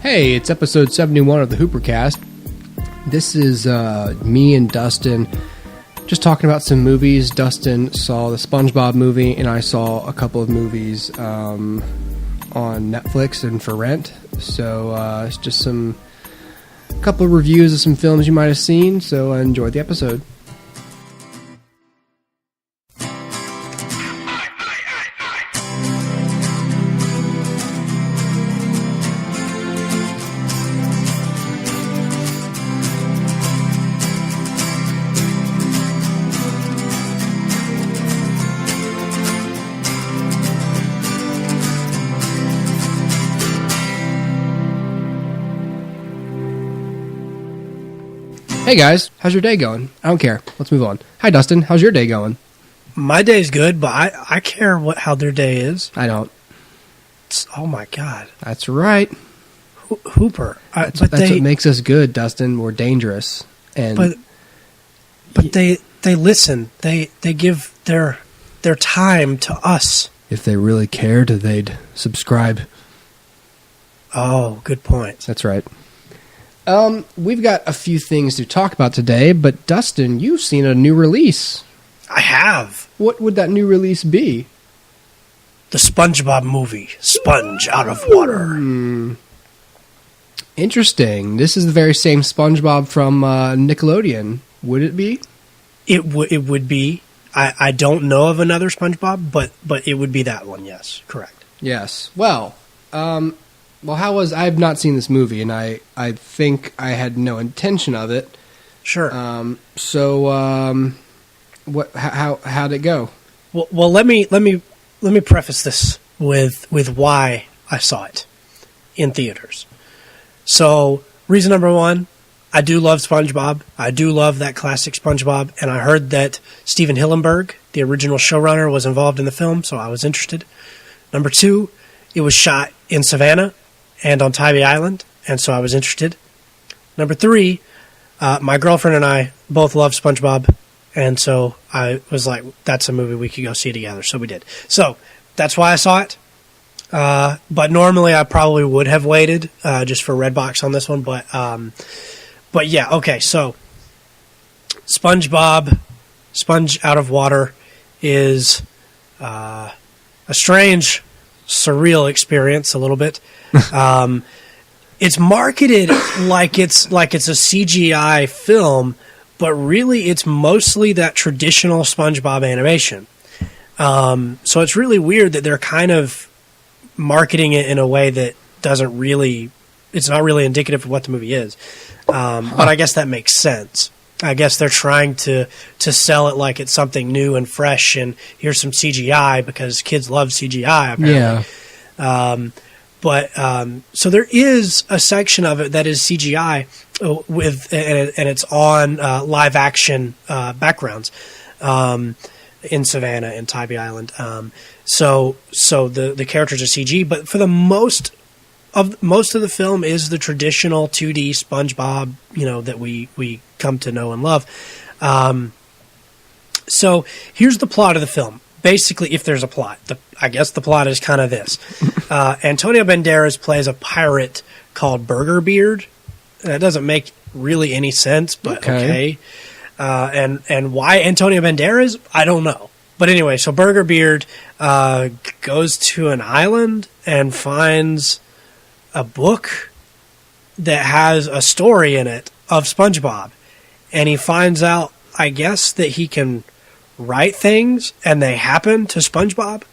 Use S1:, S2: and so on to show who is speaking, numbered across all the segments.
S1: Hey, it's episode 71 of the HooperCast. This is me and Dustin just talking about some movies. Dustin saw the Spongebob movie, and I saw a couple of movies on Netflix and for rent. So it's just a couple of reviews of some films you might have seen, so enjoy the episode. Hey guys, how's your day going? I don't care. Let's move on. Hi Dustin, how's your day going?
S2: My day's good, but I care how their day is.
S1: I don't.
S2: Oh my god.
S1: That's right.
S2: Hooper.
S1: That's what makes us good, Dustin. We're dangerous. And
S2: but they listen. They give their time to us.
S1: If they really cared, they'd subscribe.
S2: Oh, good point.
S1: That's right. We've got a few things to talk about today, but Dustin, you've seen a new release.
S2: I have.
S1: What would that new release be?
S2: The Spongebob movie, Sponge Out of Water.
S1: Interesting. This is the very same Spongebob from Nickelodeon. Would it be?
S2: It would be. I don't know of another Spongebob, but it would be that one, yes. Correct.
S1: Yes. Well, I've not seen this movie, and I think I had no intention of it.
S2: Sure.
S1: How'd it go?
S2: Well, let me preface this with why I saw it in theaters. So, reason number one, I do love SpongeBob. I do love that classic SpongeBob, and I heard that Steven Hillenburg, the original showrunner, was involved in the film, so I was interested. Number two, it was shot in Savannah and on Tybee Island, and so I was interested. Number three, my girlfriend and I both love SpongeBob, and so I was like, that's a movie we could go see together, so we did. So that's why I saw it. But normally I probably would have waited just for Redbox on this one, but yeah, okay, so SpongeBob, Sponge Out of Water is a strange, surreal experience a little bit. It's marketed like it's a CGI film, but really it's mostly that traditional SpongeBob animation. So it's really weird that they're kind of marketing it in a way that it's not really indicative of what the movie is. But I guess that makes sense. I guess they're trying to sell it like it's something new and fresh, and here's some CGI because kids love CGI apparently. Yeah. So there is a section of it that is CGI and it's on live action backgrounds in Savannah and Tybee Island. So the characters are CG, but for the most of the film is the traditional 2D SpongeBob, that we come to know and love. So here's the plot of the film. Basically, if there's a plot, I guess the plot is kind of this. Antonio Banderas plays a pirate called Burger Beard. That doesn't make really any sense, but okay. And why Antonio Banderas? I don't know. But anyway, so Burger Beard goes to an island and finds a book that has a story in it of SpongeBob. And he finds out, I guess, that he can write things and they happen to SpongeBob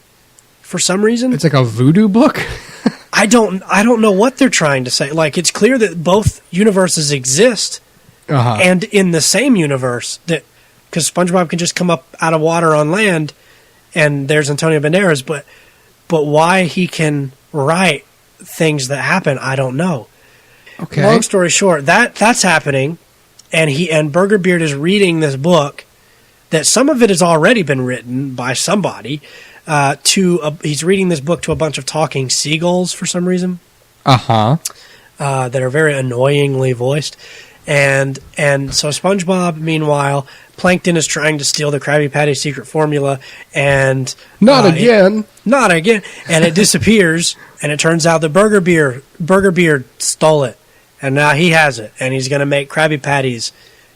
S2: for some reason.
S1: It's like a voodoo book.
S2: I don't know what they're trying to say. Like, it's clear that both universes exist, and in the same universe, that because SpongeBob can just come up out of water on land, and there's Antonio Banderas, but why he can write things that happen, I don't know.
S1: Okay.
S2: Long story short, that's happening, and Burger Beard is reading this book that some of it has already been written by somebody. He's reading this book to a bunch of talking seagulls for some reason. That are very annoyingly voiced, and so SpongeBob, meanwhile, Plankton is trying to steal the Krabby Patty secret formula, and
S1: Not again.
S2: and it disappears, and it turns out the Burger Beard stole it, and now he has it, and he's going to make Krabby Patties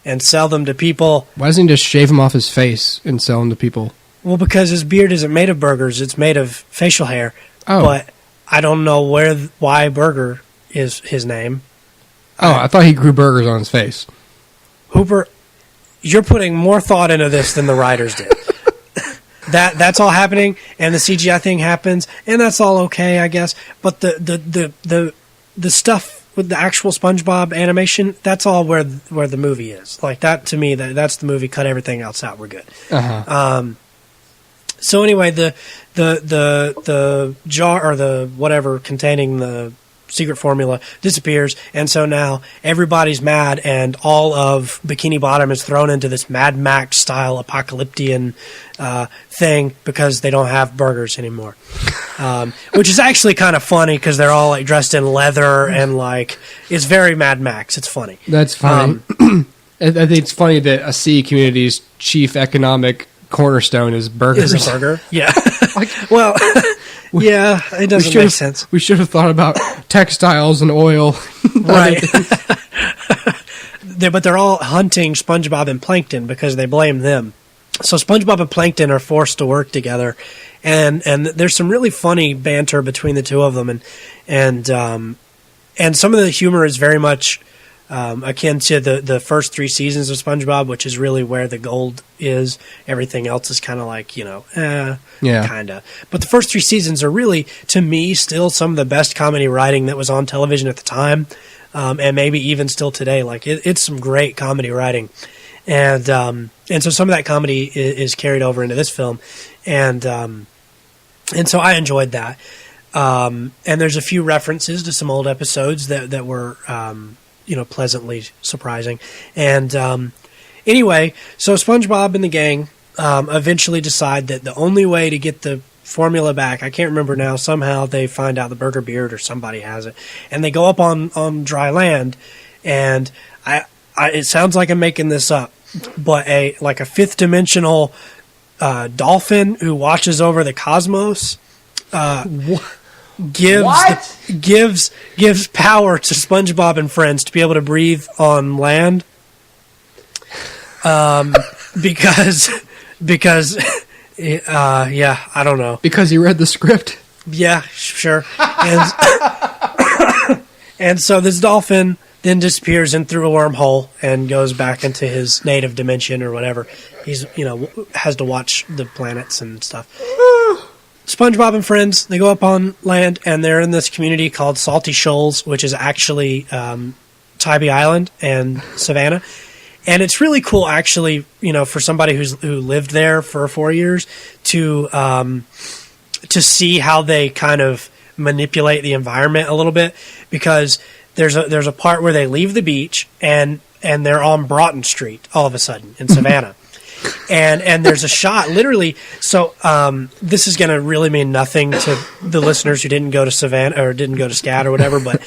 S2: and sell them to people.
S1: Why doesn't he just shave him off his face and sell them to people?
S2: Well, because his beard isn't made of burgers; it's made of facial hair.
S1: Oh.
S2: But I don't know why Burger is his name.
S1: Oh, I thought he grew burgers on his face.
S2: Hooper, you're putting more thought into this than the writers did. That's all happening, and the CGI thing happens, and that's all okay, I guess. But the stuff with the actual SpongeBob animation, that's all where the movie is. Like that, to me, that's the movie. Cut everything else out. We're good.
S1: Uh-huh.
S2: So anyway, the jar or the whatever containing the secret formula disappears, and so now everybody's mad, and all of Bikini Bottom is thrown into this Mad Max style apocalyptian thing because they don't have burgers anymore, which is actually kind of funny because they're all like dressed in leather and like it's very Mad Max. It's funny.
S1: That's funny. I think it's funny that a sea community's chief economic cornerstone is burgers.
S2: Is a burger, yeah. Well. Yeah, it doesn't make sense.
S1: We should have thought about textiles and oil.
S2: Right. But they're all hunting SpongeBob and Plankton because they blame them. So SpongeBob and Plankton are forced to work together, and there's some really funny banter between the two of them, and some of the humor is very much akin to the first 3 seasons of SpongeBob, which is really where the gold is. Everything else is kind of like, kind of. But the first 3 seasons are really, to me, still some of the best comedy writing that was on television at the time, and maybe even still today. Like it's some great comedy writing, and so some of that comedy is carried over into this film, and so I enjoyed that. And there's a few references to some old episodes that were pleasantly surprising. And anyway, so SpongeBob and the gang eventually decide that the only way to get the formula back, I can't remember now, somehow they find out the Burger Beard or somebody has it, and they go up on dry land, and it sounds like I'm making this up, but a 5th dimensional dolphin who watches over the cosmos gives power to SpongeBob and friends to be able to breathe on land, because I don't know, because
S1: he read the script.
S2: Yeah, sure. And so this dolphin then disappears in through a wormhole and goes back into his native dimension or whatever. He's has to watch the planets and stuff. SpongeBob and friends, they go up on land, and they're in this community called Salty Shoals, which is actually Tybee Island and Savannah. And it's really cool, actually, for somebody who lived there for 4 years to see how they kind of manipulate the environment a little bit, because there's a part where they leave the beach and they're on Broughton Street all of a sudden in Savannah. And there's a shot, literally. So this is going to really mean nothing to the listeners who didn't go to Savannah or didn't go to SCAD or whatever. But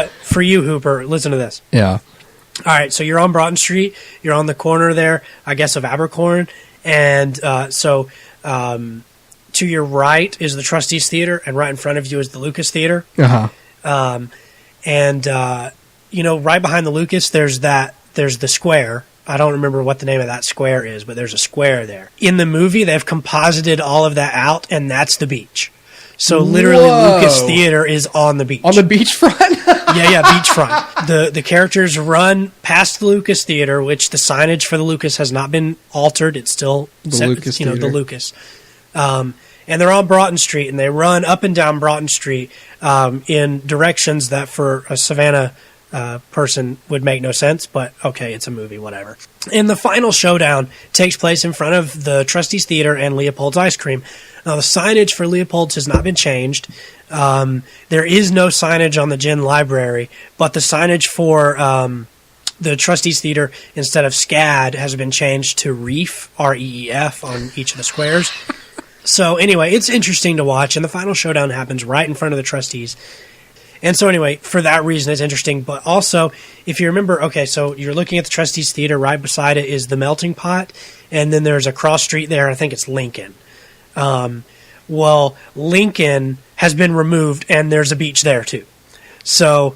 S2: for you, Hooper, listen to this.
S1: Yeah.
S2: All right. So you're on Broughton Street. You're on the corner there, I guess, of Abercorn. And so to your right is the Trustees Theater, and right in front of you is the Lucas Theater.
S1: Uh-huh.
S2: Right behind the Lucas, there's the square. I don't remember what the name of that square is, but there's a square there. In the movie, they've composited all of that out, and that's the beach. So literally,
S1: Whoa.
S2: Lucas Theater is on the beach.
S1: On the beachfront?
S2: Yeah, beachfront. The characters run past the Lucas Theater, which the signage for the Lucas has not been altered. It's still
S1: the
S2: Lucas. And they're on Broughton Street, and they run up and down Broughton Street in directions that for a Savannah person would make no sense, but okay, it's a movie, whatever. And the final showdown takes place in front of the Trustees Theater and Leopold's Ice Cream. Now, the signage for Leopold's has not been changed. There is no signage on the Gin Library, but the signage for the Trustees Theater, instead of SCAD, has been changed to REEF, R-E-E-F, on each of the squares. So anyway, it's interesting to watch, and the final showdown happens right in front of the Trustees. And so anyway, for that reason, it's interesting. But also, if you remember, okay, so you're looking at the Trustees Theater. Right beside it is the Melting Pot. And then there's a cross street there. I think it's Lincoln. Well, Lincoln has been removed, and there's a beach there too. So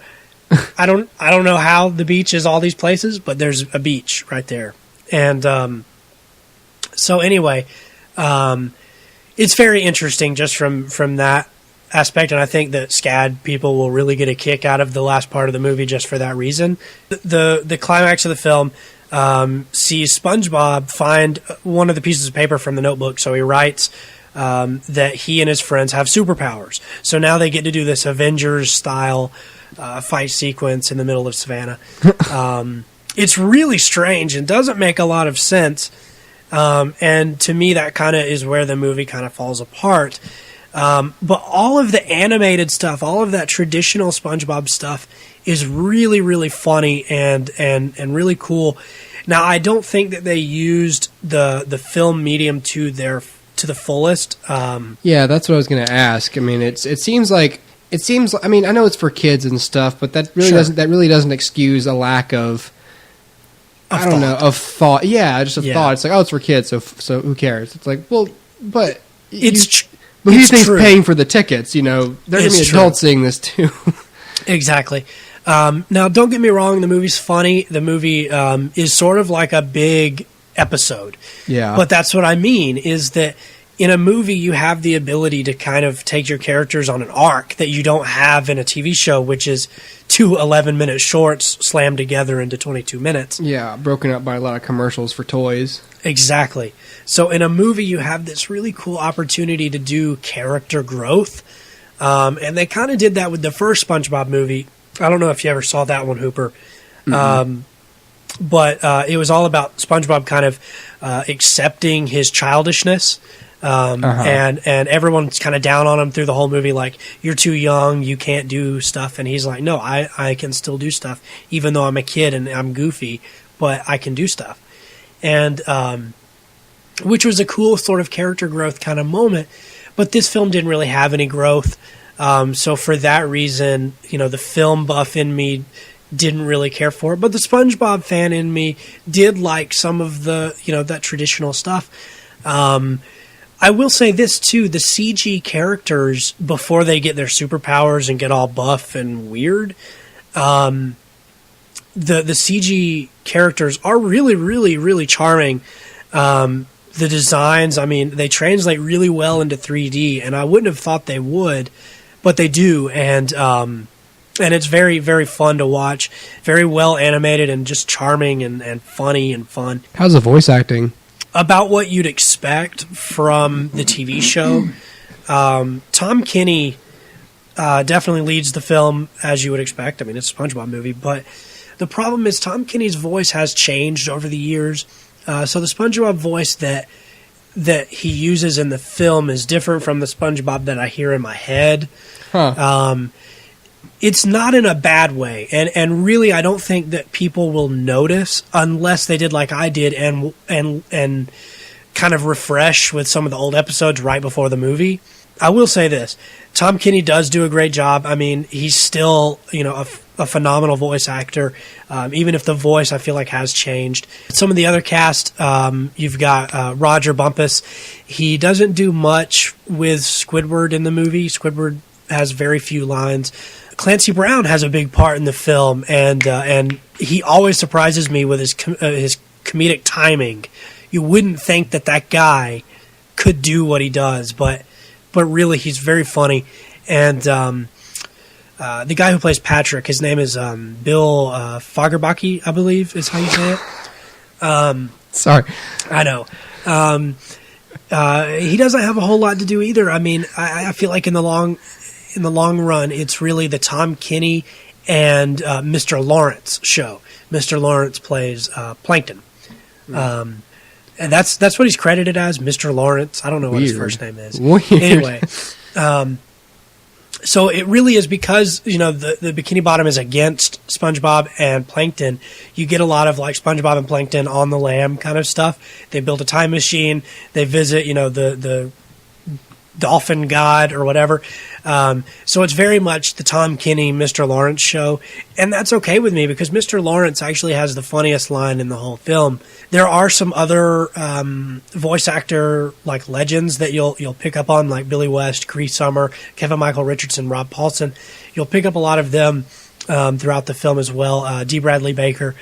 S2: I don't know how the beach is all these places, but there's a beach right there. And so anyway, it's very interesting just from that aspect, and I think that SCAD people will really get a kick out of the last part of the movie just for that reason. The climax of the film sees SpongeBob find one of the pieces of paper from the notebook, so he writes that he and his friends have superpowers. So now they get to do this Avengers-style fight sequence in the middle of Savannah. It's really strange and doesn't make a lot of sense, and to me that kind of is where the movie kind of falls apart. But all of the animated stuff, all of that traditional SpongeBob stuff is really, really funny and really cool. Now, I don't think that they used the film medium to the fullest.
S1: Yeah, that's what I was going to ask. I mean, it seems. I mean, I know it's for kids and stuff, but that really doesn't excuse a lack of. I don't know, of thought. Yeah, just a thought. It's like, oh, it's for kids, so who cares? It's like, well, but But who do you think's paying for the tickets? You know, they're going to be adults seeing this too.
S2: Exactly. Now, don't get me wrong. The movie's funny. The movie is sort of like a big episode.
S1: Yeah.
S2: But that's what I mean, is that in a movie, you have the ability to kind of take your characters on an arc that you don't have in a TV show, which is 2 11-minute shorts slammed together into 22 minutes.
S1: Yeah, broken up by a lot of commercials for toys.
S2: Exactly. So in a movie, you have this really cool opportunity to do character growth. And they kind of did that with the first SpongeBob movie. I don't know if you ever saw that one, Hooper. Mm-hmm. But it was all about SpongeBob kind of accepting his childishness. And everyone's kind of down on him through the whole movie, like, you're too young, you can't do stuff. And he's like, no, I can still do stuff, even though I'm a kid and I'm goofy, but I can do stuff. And which was a cool sort of character growth kind of moment. But this film didn't really have any growth. So for that reason, you know, the film buff in me didn't really care for it. But the SpongeBob fan in me did like some of the, you know, that traditional stuff. I will say this, too. The CG characters, before they get their superpowers and get all buff and weird, the CG characters are really, really, really charming. The designs, I mean, they translate really well into 3D, and I wouldn't have thought they would, but they do. And it's very, very fun to watch. Very well animated and just charming and funny and fun.
S1: How's the voice acting?
S2: About what you'd expect from the TV show. Tom Kenny definitely leads the film, as you would expect. I mean, it's a SpongeBob movie, but the problem is Tom Kenny's voice has changed over the years. So the SpongeBob voice that he uses in the film is different from the SpongeBob that I hear in my head.
S1: Huh.
S2: It's not in a bad way, and really, I don't think that people will notice unless they did like I did and kind of refresh with some of the old episodes right before the movie. I will say this: Tom Kenny does do a great job. I mean, he's still, you know, a phenomenal voice actor, even if the voice I feel like has changed. Some of the other cast, you've got Roger Bumpus. He doesn't do much with Squidward in the movie. Squidward has very few lines. Clancy Brown has a big part in the film, and he always surprises me with his comedic timing. You wouldn't think that guy could do what he does, but really he's very funny. And the guy who plays Patrick, his name is Bill Fagerbaki, I believe is how you say it.
S1: Sorry,
S2: I know. He doesn't have a whole lot to do either. I mean, I feel like in the long run, it's really the Tom Kenny and Mr. Lawrence show. Mr. Lawrence plays Plankton. And that's what he's credited as, Mr. Lawrence. I don't know what his first name is.
S1: Weird.
S2: Anyway, so it really is because, you know, the Bikini Bottom is against SpongeBob and Plankton. You get a lot of like SpongeBob and Plankton on the lam kind of stuff. They build a time machine. They visit, you know, the dolphin god or whatever. So it's very much the Tom Kenny, Mr. Lawrence show. And that's okay with me because Mr. Lawrence actually has the funniest line in the whole film. There are some other voice actor like legends that you'll pick up on, like Billy West, Cree Summer, Kevin Michael Richardson, Rob Paulson. You'll pick up a lot of them throughout the film as well. D. Bradley Baker.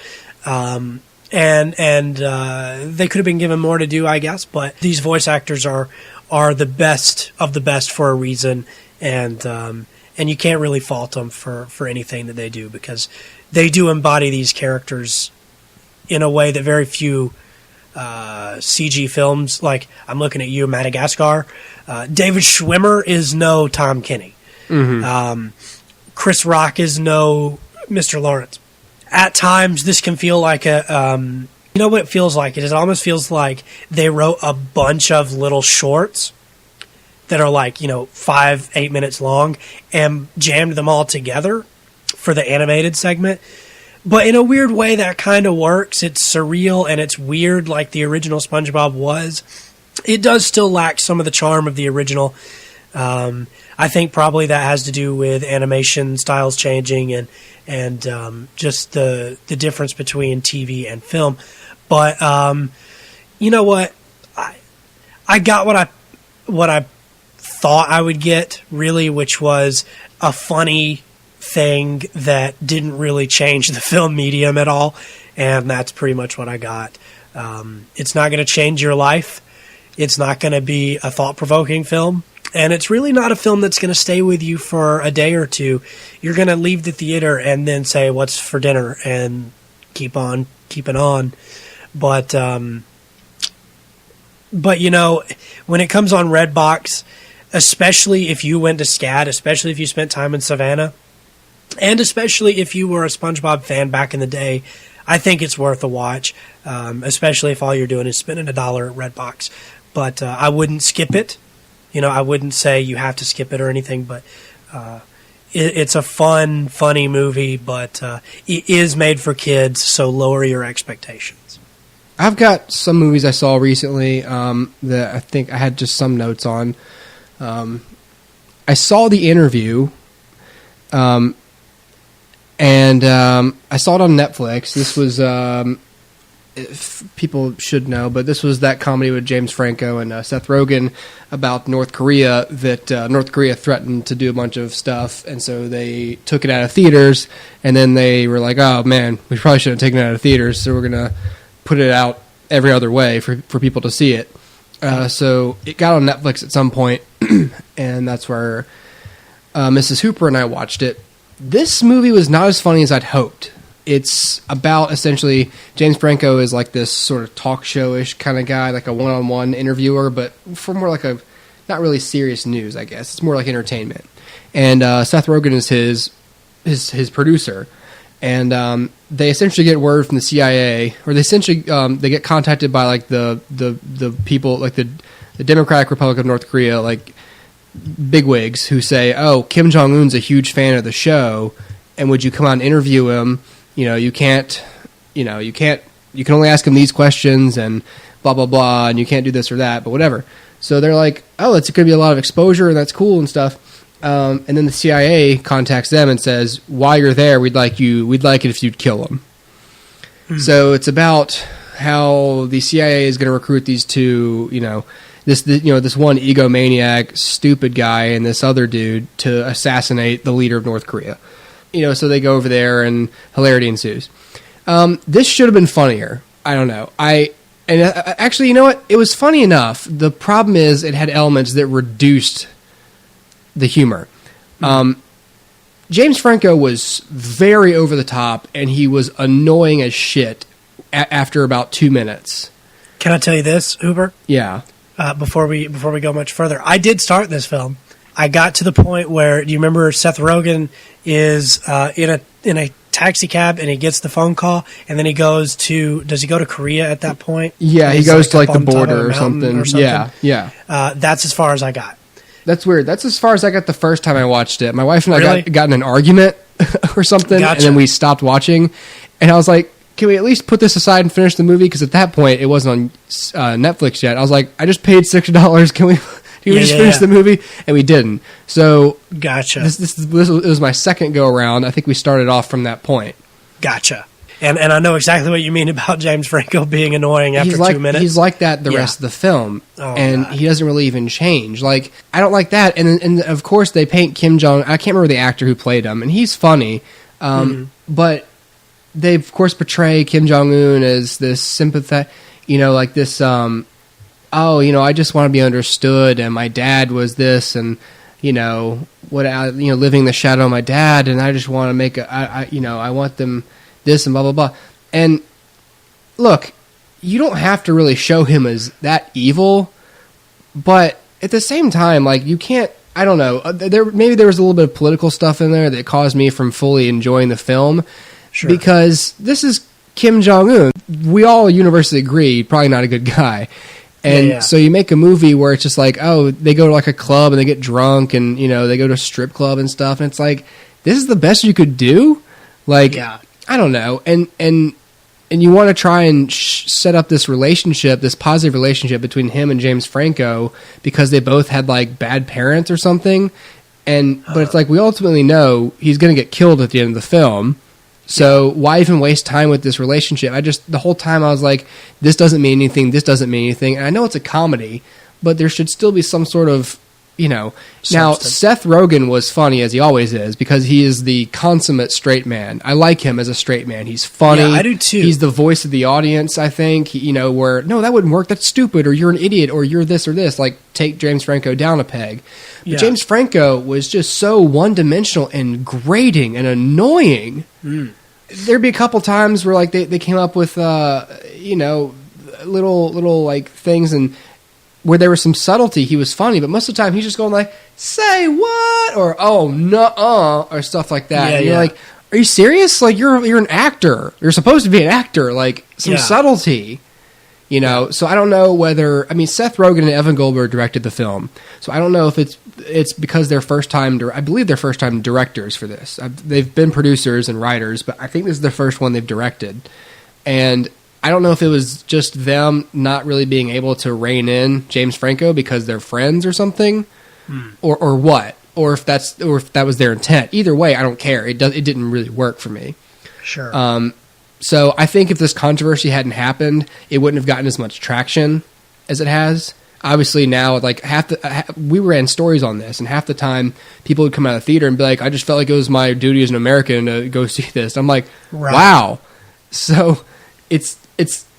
S2: And they could have been given more to do, I guess, but these voice actors are the best of the best for a reason, and you can't really fault them for anything that they do because they do embody these characters in a way that very few CG films, like I'm looking at you, Madagascar. David Schwimmer is no Tom Kenny. Mm-hmm. Chris Rock is no Mr. Lawrence. At times, this can feel like a... you know what it feels like? It almost feels like they wrote a bunch of little shorts that are like, 5-8 minutes long and jammed them all together for the animated segment. But in a weird way, that kind of works. It's surreal and it's weird like the original SpongeBob was. It does still lack some of the charm of the original. I think probably that has to do with animation styles changing and just the difference between TV and film. But you know what? I got what I thought I would get, really, which was a funny thing that didn't really change the film medium at all, and that's pretty much what I got. It's not going to change your life. It's not going to be a thought-provoking film. And it's really not a film that's going to stay with you for a day or two. You're going to leave the theater and then say, what's for dinner? And keep on keeping on. But when it comes on Redbox, especially if you went to SCAD, especially if you spent time in Savannah, and especially if you were a SpongeBob fan back in the day, I think it's worth a watch, especially if all you're doing is spending $1 at Redbox. But I wouldn't skip it. I wouldn't say you have to skip it or anything, but it's a funny movie, but it is made for kids, so lower your expectations.
S1: I've got some movies I saw recently that I think I had just some notes on. I saw The Interview, and I saw it on Netflix. This was... people should know, but this was that comedy with James Franco and Seth Rogen about North Korea, that North Korea threatened to do a bunch of stuff, and so they took it out of theaters, and then they were like, oh man, we probably shouldn't have taken it out of theaters, so we're going to put it out every other way for people to see it. So it got on Netflix at some point, and that's where Mrs. Hooper and I watched it. This movie was not as funny as I'd hoped. It's about, essentially, James Franco is like this sort of talk show-ish kind of guy, like a one-on-one interviewer, but for more like a, not really serious news, I guess. It's more like entertainment. And Seth Rogen is his producer. And they essentially get word from the CIA, or they essentially they get contacted by like the people, like the Democratic Republic of North Korea, like bigwigs who say, oh, Kim Jong-un's a huge fan of the show, and would you come out and interview him? You can only ask him these questions and blah, blah, blah, and you can't do this or that, but whatever. So they're like, oh, it's going to be a lot of exposure, and that's cool and stuff. And then the CIA contacts them and says, while you're there, we'd like it if you'd kill him. Mm-hmm. So it's about how the CIA is going to recruit these two, this one egomaniac, stupid guy and this other dude to assassinate the leader of North Korea. So they go over there and hilarity ensues. This should have been funnier. I don't know. Actually, you know what? It was funny enough. The problem is it had elements that reduced the humor. James Franco was very over the top, and he was annoying as shit after about 2 minutes.
S2: Can I tell you this, Hooper?
S1: Yeah.
S2: Before we go much further, I did start this film. I got to the point where, do you remember Seth Rogen is in a taxi cab and he gets the phone call, and then does he go to Korea at that point?
S1: Yeah, he goes to like the border or something. Yeah.
S2: That's as far as I got.
S1: That's weird. That's as far as I got the first time I watched it. My wife and I got in an argument or something, and then we stopped watching, and I was like, can we at least put this aside and finish the movie? Because at that point, it wasn't on Netflix yet. I was like, I just paid $6. Can We would just finish the movie, and we didn't. So
S2: gotcha.
S1: This was my second go around. I think we started off from that point.
S2: Gotcha. And I know exactly what you mean about James Franco being annoying after 2 minutes.
S1: He's like that the rest of the film, and he doesn't really even change. Like, I don't like that. And of course they paint Kim Jong. I can't remember the actor who played him, and he's funny. But they of course portray Kim Jong Un as this sympathetic, like this. I just want to be understood, and my dad was this, and living in the shadow of my dad, and I just want to make I want them this and blah blah blah. And look, you don't have to really show him as that evil, but at the same time, like, you can't. I don't know. Maybe there was a little bit of political stuff in there that caused me from fully enjoying the film, because this is Kim Jong Un. We all universally agree, probably not a good guy. And so you make a movie where it's just like, oh, they go to like a club and they get drunk, and they go to a strip club and stuff, and it's like, this is the best you could do? Like, I don't know. And you want to try and set up this relationship, this positive relationship between him and James Franco, because they both had like bad parents or something. But it's like, we ultimately know he's going to get killed at the end of the film. So why even waste time with this relationship? The whole time I was like, this doesn't mean anything. This doesn't mean anything. And I know it's a comedy, but there should still be some sort of, Now, Seth Rogen was funny, as he always is, because he is the consummate straight man. I like him as a straight man. He's funny.
S2: Yeah, I do too.
S1: He's the voice of the audience, I think, where, no, that wouldn't work. That's stupid, or you're an idiot, or you're this or this. Like, take James Franco down a peg. But James Franco was just so one-dimensional and grating and annoying. There'd be a couple times where, like, they came up with, little like, things, and where there was some subtlety, he was funny, but most of the time he's just going like, say what? Or, oh, nuh-uh, or stuff like that. And you're like, are you serious? Like, you're an actor. You're supposed to be an actor. Like, some subtlety, So I don't know whether, Seth Rogen and Evan Goldberg directed the film. So I don't know if it's because they're first time, I believe they're first time directors for this. They've been producers and writers, but I think this is the first one they've directed. And I don't know if it was just them not really being able to rein in James Franco because they're friends or something, or what, or if that was their intent. Either way, I don't care. It didn't really work for me.
S2: Sure.
S1: So I think if this controversy hadn't happened, it wouldn't have gotten as much traction as it has. Obviously now, like, we ran stories on this, and half the time people would come out of the theater and be like, "I just felt like it was my duty as an American to go see this." I'm like, wow. So it's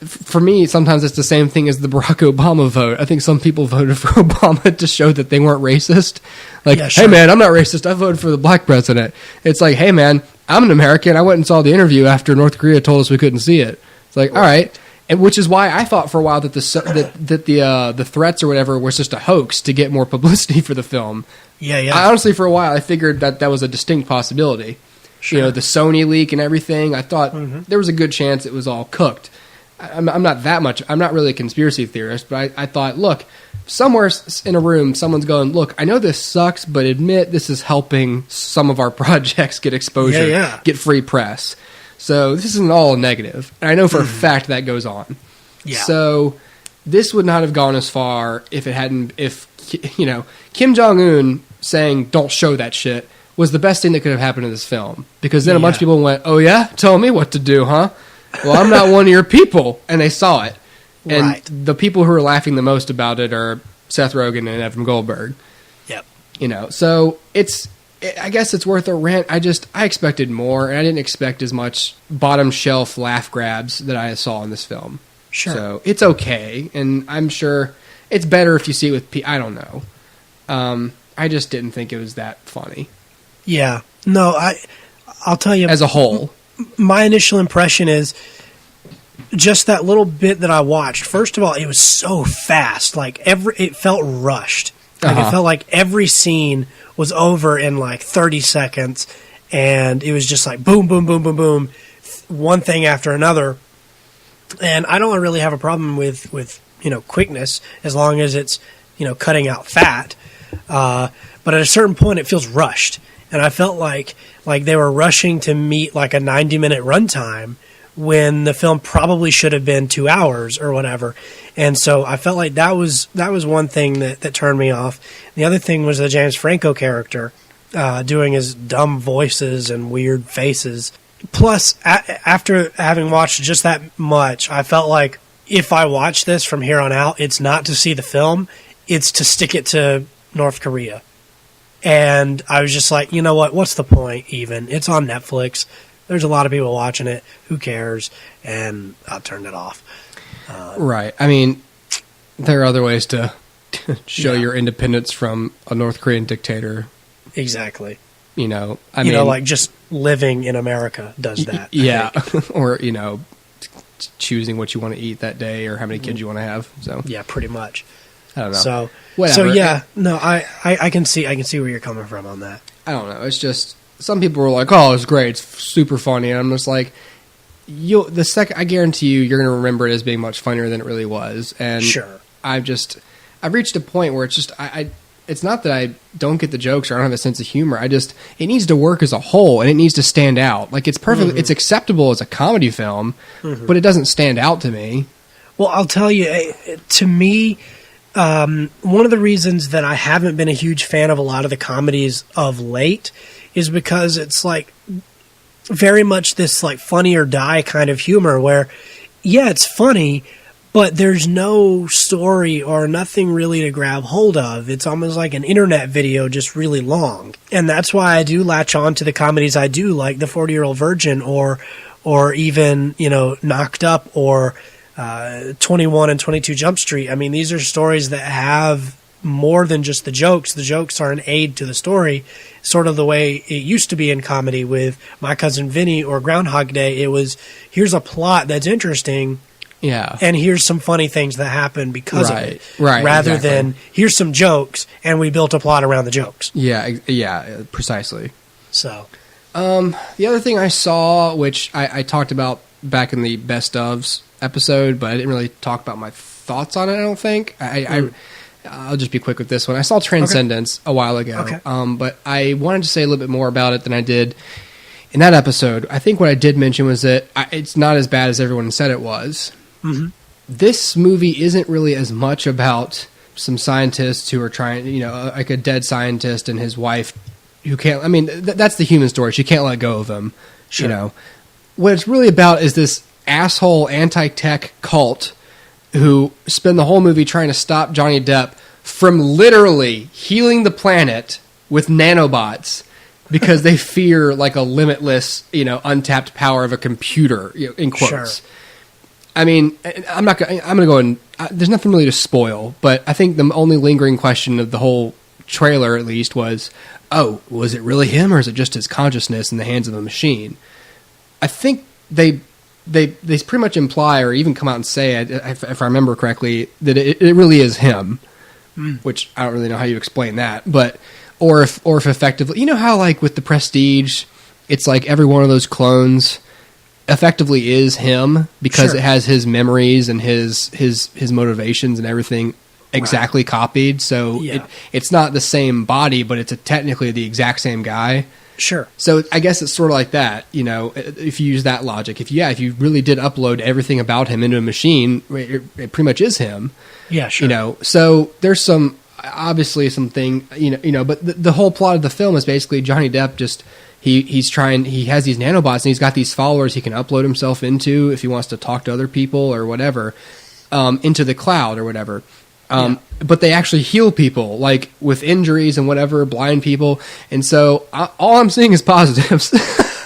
S1: for me, sometimes it's the same thing as the Barack Obama vote. I think some people voted for Obama to show that they weren't racist. Like, hey man, I'm not racist. I voted for the black president. It's like, hey man, I'm an American. I went and saw the interview after North Korea told us we couldn't see it. It's like, all right. And which is why I thought for a while that the threats or whatever was just a hoax to get more publicity for the film. I honestly, for a while, I figured that was a distinct possibility. Sure. The Sony leak and everything. I thought there was a good chance it was all cooked. I'm not really a conspiracy theorist, but I thought, look, somewhere in a room, someone's going, look, I know this sucks, but admit this is helping some of our projects get exposure, get free press. So this isn't all negative. And I know for a fact that goes on. Yeah. So this would not have gone as far if Kim Jong-un saying, don't show that shit, was the best thing that could have happened in this film. Because then a bunch of people went, oh yeah? Tell me what to do, huh? Well, I'm not one of your people. And they saw it. And the people who are laughing the most about it are Seth Rogen and Evan Goldberg. Yep. So I guess it's worth a rant. I expected more, and I didn't expect as much bottom shelf laugh grabs that I saw in this film. Sure. So it's okay, and I'm sure it's better if you see it with I don't know. I just didn't think it was that funny. Yeah. No, I'll tell you. As a whole. My initial impression is just that little bit that I watched. First of all, it was so fast. Like, it felt rushed. Like, it felt like every scene was over in like 30 seconds, and it was just like boom, boom, boom, boom, boom, one thing after another. And I don't really have a problem with quickness as long as it's cutting out fat. But at a certain point, it feels rushed, and I felt like they were rushing to meet like a 90-minute runtime
S2: when the film probably should have been 2 hours or whatever. And so I felt like that was one thing that turned me off. The other thing was the James Franco character doing his dumb voices and weird faces. Plus, after having watched just that much, I felt like if I watch this from here on out, it's not to see the film, it's to stick it to North Korea. And I was just like, you know what? What's the point even? It's on Netflix. There's a lot of people watching it. Who cares? And I turned it off.
S1: Right. I mean, there are other ways to show your independence from a North Korean dictator.
S2: Exactly.
S1: You know,
S2: like just living in America does that.
S1: Yeah. Or, choosing what you want to eat that day or how many kids you want to have. So
S2: yeah, pretty much.
S1: I don't know.
S2: So
S1: whatever.
S2: So yeah, no, I can see where you're coming from on that.
S1: I don't know. It's just some people were like, "Oh, it's great. It's super funny." And I'm just like, I guarantee you're going to remember it as being much funnier than it really was. And
S2: sure.
S1: I've reached a point where it's just it's not that I don't get the jokes or I don't have a sense of humor. It needs to work as a whole and it needs to stand out. Like it's perfect. Mm-hmm. It's acceptable as a comedy film, but it doesn't stand out to me.
S2: Well, I'll tell you, to me, one of the reasons that I haven't been a huge fan of a lot of the comedies of late is because it's like very much this like Funny or Die kind of humor where, yeah, it's funny, but there's no story or nothing really to grab hold of. It's almost like an internet video, just really long. And that's why I do latch on to the comedies I do, like The 40-Year-Old Virgin or even, Knocked Up or 21 and 22 Jump Street. I mean, these are stories that have more than just the jokes. The jokes are an aid to the story, sort of the way it used to be in comedy with My Cousin Vinny or Groundhog Day. It was, here's a plot that's interesting,
S1: yeah,
S2: and here's some funny things that happen because of it,
S1: right?
S2: Rather than here's some jokes and we built a plot around the jokes.
S1: Yeah, precisely.
S2: So,
S1: the other thing I saw, which I talked about back in the Best Ofs episode, but I didn't really talk about my thoughts on it. I don't think I'll just be quick with this one. I saw Transcendence a while ago, but I wanted to say a little bit more about it than I did in that episode. I think what I did mention was that it's not as bad as everyone said it was. Mm-hmm. This movie isn't really as much about some scientists who are trying, like a dead scientist and his wife who can't. I mean, that's the human story. She can't let go of him.
S2: Sure.
S1: What it's really about is this asshole anti-tech cult who spend the whole movie trying to stop Johnny Depp from literally healing the planet with nanobots because they fear like a limitless, untapped power of a computer, in quotes. Sure. I mean, I'm going to go and there's nothing really to spoil, but I think the only lingering question of the whole trailer, at least, was, was it really him or is it just his consciousness in the hands of a machine? I think they pretty much imply or even come out and say, if I remember correctly, that it really is him, which I don't really know how you explain that, but or if effectively, how like with the Prestige, it's like every one of those clones effectively is him because it has his memories and his motivations and everything exactly copied. So it's not the same body, but it's technically the exact same guy.
S2: Sure.
S1: So I guess it's sort of like that, if you use that logic. If you really did upload everything about him into a machine, it pretty much is him.
S2: Yeah, sure.
S1: So there's obviously something, but the whole plot of the film is basically Johnny Depp just, he has these nanobots and he's got these followers he can upload himself into if he wants to talk to other people or whatever, into the cloud or whatever. But they actually heal people, like with injuries and whatever, blind people. And so all I'm seeing is positives.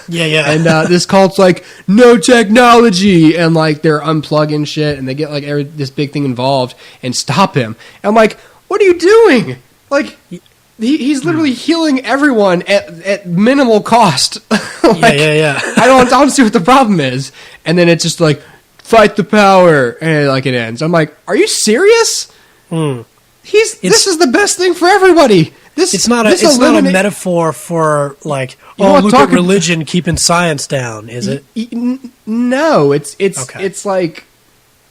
S2: Yeah.
S1: And this cult's like, no technology. And like they're unplugging shit and they get like this big thing involved and stop him. And I'm like, what are you doing? Like, he's literally healing everyone at minimal cost.
S2: Yeah.
S1: I don't see what the problem is. And then it's just like, fight the power. And like it ends. I'm like, are you serious? This is the best thing for everybody.
S2: It's not a metaphor for like, look at religion keeping science down, is it?
S1: No, it's
S2: okay.
S1: It's like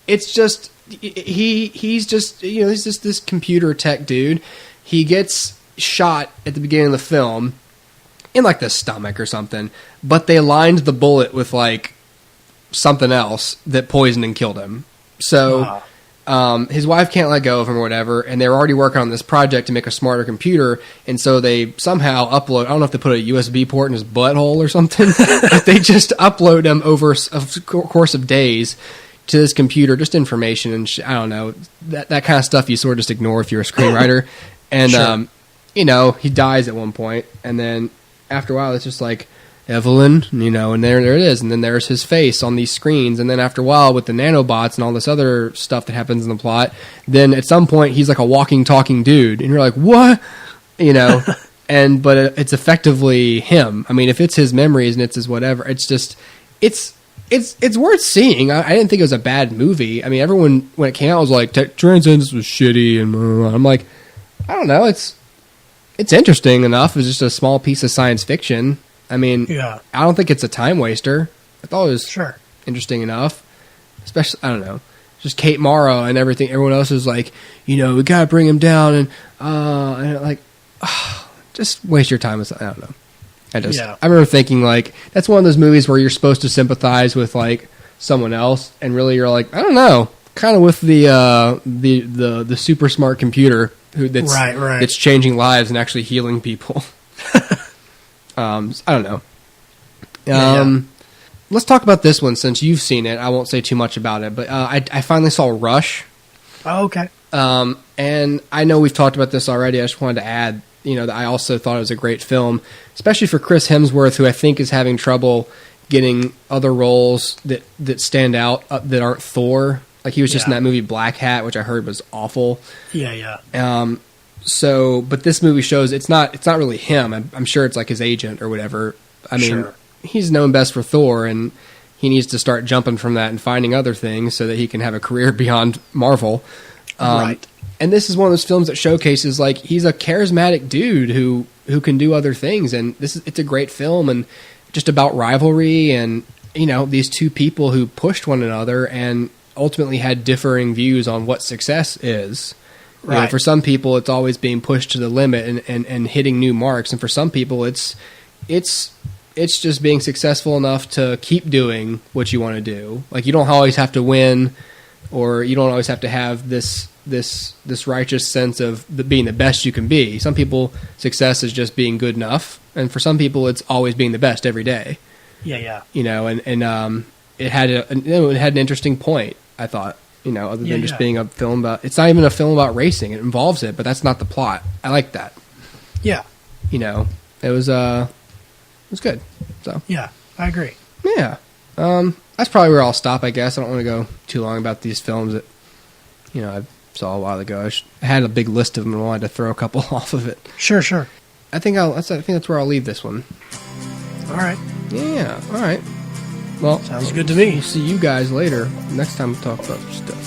S1: it's just he's just he's just this computer tech dude. He gets shot at the beginning of the film in like the stomach or something, but they lined the bullet with like something else that poisoned and killed him. So his wife can't let go of him or whatever, and they're already working on this project to make a smarter computer, and so they somehow upload, I don't know if they put a USB port in his butthole or something, but they just upload him over a course of days to this computer, just information, and I don't know, that kind of stuff you sort of just ignore if you're a screenwriter. And,
S2: Sure.
S1: you know, he dies at one point, and then after a while it's just like, Evelyn, you know, and there it is, and then there's his face on these screens, and then after a while with the nanobots and all this other stuff that happens in the plot, then at some point he's like a walking, talking dude, and you're like, what? You know, but it's effectively him. I mean, if it's his memories and it's his whatever, it's just, it's worth seeing. I didn't think it was a bad movie. I mean, everyone, when it came out, was like, Transcendence was shitty, and blah, blah, blah. I'm like, I don't know, it's interesting enough. It's just a small piece of science fiction. I mean,
S2: Yeah.
S1: I don't think it's a time waster. I thought it was
S2: Sure.
S1: interesting enough. Especially, I don't know, just Kate Mara and everything. Everyone else is like, you know, we gotta bring him down, and like, just waste your time with. I don't know. I remember thinking like that's one of those movies where you're supposed to sympathize with like someone else, and really you're like, I don't know, kind of with the super smart computer that's
S2: Right.
S1: that's changing lives and actually healing people. I don't know. Let's talk about this one since you've seen it. I won't say too much about it, but I finally saw Rush.
S2: Oh, okay.
S1: And I know we've talked about this already. I just wanted to add, you know, that I also thought it was a great film, especially for Chris Hemsworth, who I think is having trouble getting other roles that stand out that aren't Thor. Like he was just in that movie Black Hat, which I heard was awful.
S2: Yeah.
S1: So, but this movie shows it's not really him. I'm sure it's like his agent or whatever. I mean, he's known best for Thor, and he needs to start jumping from that and finding other things so that he can have a career beyond Marvel.
S2: Right.
S1: And this is one of those films that showcases like he's a charismatic dude who can do other things, and it's a great film and just about rivalry and, you know, these two people who pushed one another and ultimately had differing views on what success is. Right. You know, for some people, it's always being pushed to the limit and hitting new marks, and for some people, it's just being successful enough to keep doing what you want to do. Like you don't always have to win, or you don't always have to have this righteous sense of being the best you can be. Some people, success is just being good enough, and for some people, it's always being the best every day.
S2: Yeah.
S1: You know, and it had an interesting point, I thought. You know, other than just being a film about... It's not even a film about racing. It involves it, but that's not the plot. I like that.
S2: Yeah.
S1: You know, it was good. So
S2: Yeah, I agree.
S1: Yeah. That's probably where I'll stop, I guess. I don't want to go too long about these films that, you know, I saw a while ago. I had a big list of them and wanted to throw a couple off of it.
S2: Sure.
S1: I think that's where I'll leave this one.
S2: All right.
S1: Yeah, all right. Well,
S2: sounds good to me.
S1: We'll see you guys later. Next time we'll talk about stuff.